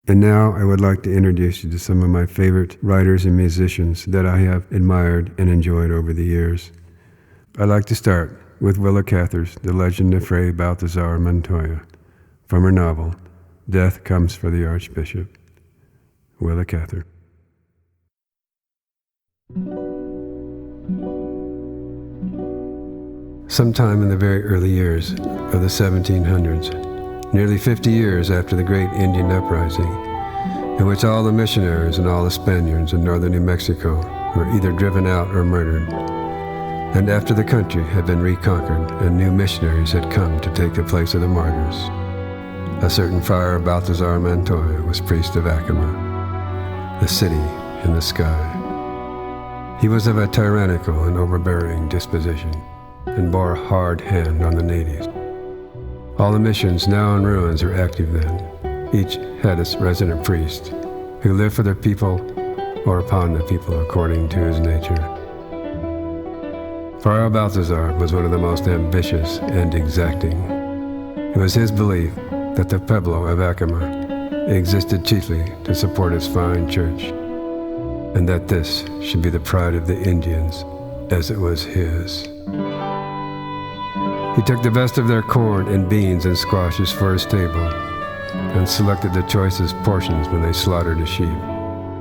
And now I would like to introduce you to some of my favorite writers and musicians that I have admired and enjoyed over the years. I'd like to start with Willa Cather's The Legend of Fray Balthazer Montoya, from her novel, Death Comes for the Archbishop. Willa Cather. Sometime in the very early years of the 1700s, nearly 50 years after the great Indian uprising, in which all the missionaries and all the Spaniards in northern New Mexico were either driven out or murdered, and after the country had been reconquered and new missionaries had come to take the place of the martyrs, a certain Friar Balthazer Montoya was priest of Acoma, the city in the sky. He was of a tyrannical and overbearing disposition and bore a hard hand on the natives. All the missions now in ruins are active then. Each had its resident priest, who lived for their people or upon the people according to his nature. Friar Balthazer was one of the most ambitious and exacting. It was his belief that the Pueblo of Acoma existed chiefly to support its fine church, and that this should be the pride of the Indians as it was his. He took the best of their corn and beans and squashes for his table, and selected the choicest portions when they slaughtered a sheep,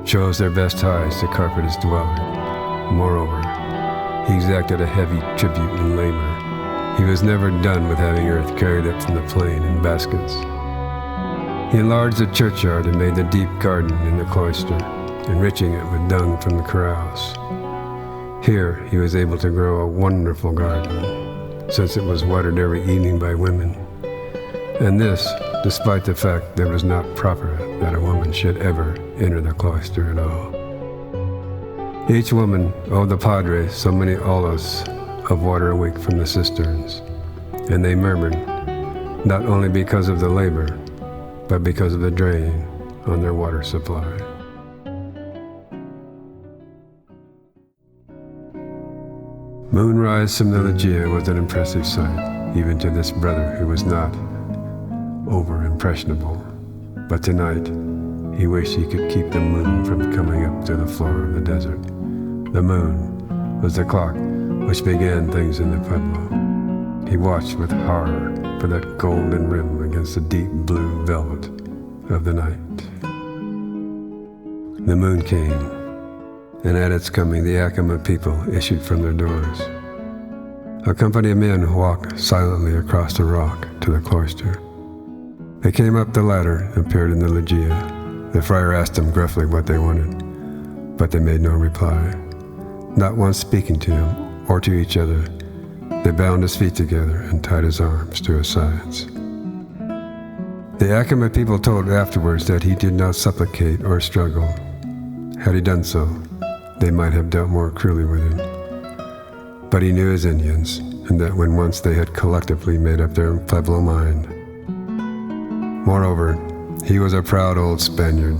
chose their best hides to carpet his dwelling. Moreover, he exacted a heavy tribute in labor. He was never done with having earth carried up from the plain in baskets. He enlarged the churchyard and made the deep garden in the cloister, enriching it with dung from the corrals. Here he was able to grow a wonderful garden, since it was watered every evening by women, and this despite the fact that it was not proper that a woman should ever enter the cloister at all. Each woman owed the padre so many ollas of water a week from the cisterns, and they murmured, not only because of the labor, but because of the drain on their water supply. Moonrise from the Loggia was an impressive sight, even to this brother who was not over-impressionable. But tonight, he wished he could keep the moon from coming up to the floor of the desert. The moon was the clock which began things in the Pueblo. He watched with horror for that golden rim against the deep blue velvet of the night. The moon came, and at its coming the Acoma people issued from their doors. A company of men walked silently across the rock to the cloister. They came up the ladder and appeared in the Loggia. The friar asked them gruffly what they wanted, but they made no reply. Not once speaking to him or to each other, they bound his feet together and tied his arms to his sides. The Acoma people told afterwards that he did not supplicate or struggle. Had he done so, they might have dealt more cruelly with him. But he knew his Indians, and that when once they had collectively made up their Pueblo mind. Moreover, he was a proud old Spaniard,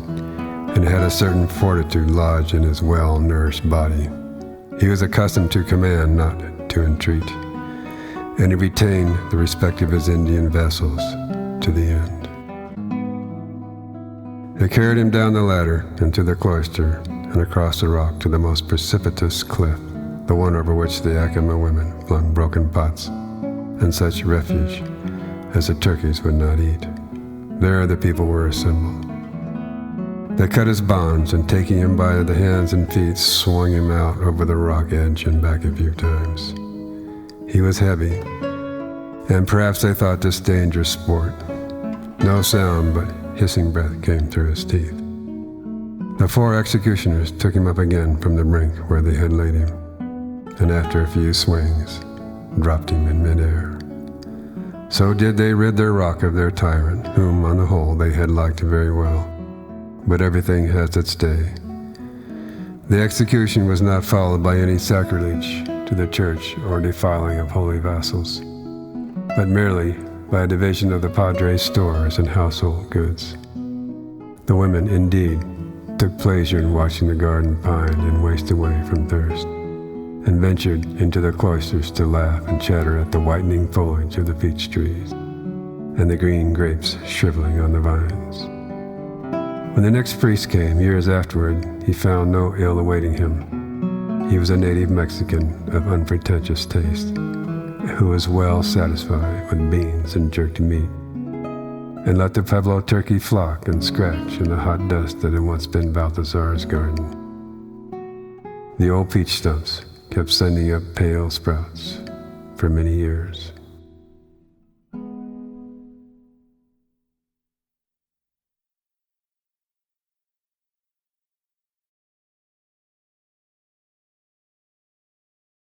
and had a certain fortitude lodged in his well-nourished body. He was accustomed to command, not to entreat, and he retained the respect of his Indian vassals to the end. They carried him down the ladder into the cloister and across the rock to the most precipitous cliff, the one over which the Acoma women flung broken pots and such refuge as the turkeys would not eat. There the people were assembled. They cut his bonds, and taking him by the hands and feet, swung him out over the rock edge and back a few times. He was heavy, and perhaps they thought this dangerous sport. No sound but hissing breath came through his teeth. The 4 executioners took him up again from the brink where they had laid him, and after a few swings, dropped him in midair. So did they rid their rock of their tyrant, whom on the whole they had liked very well. But everything has its day. The execution was not followed by any sacrilege to the church or defiling of holy vassals, but merely by a division of the padre's stores and household goods. The women, indeed, took pleasure in watching the garden pine and waste away from thirst, and ventured into the cloisters to laugh and chatter at the whitening foliage of the peach trees and the green grapes shriveling on the vines. When the next priest came, years afterward, he found no ill awaiting him. He was a native Mexican of unpretentious taste, who was well satisfied with beans and jerked meat, and let the Pueblo turkey flock and scratch in the hot dust that had once been Balthazar's garden. The old peach stumps kept sending up pale sprouts for many years.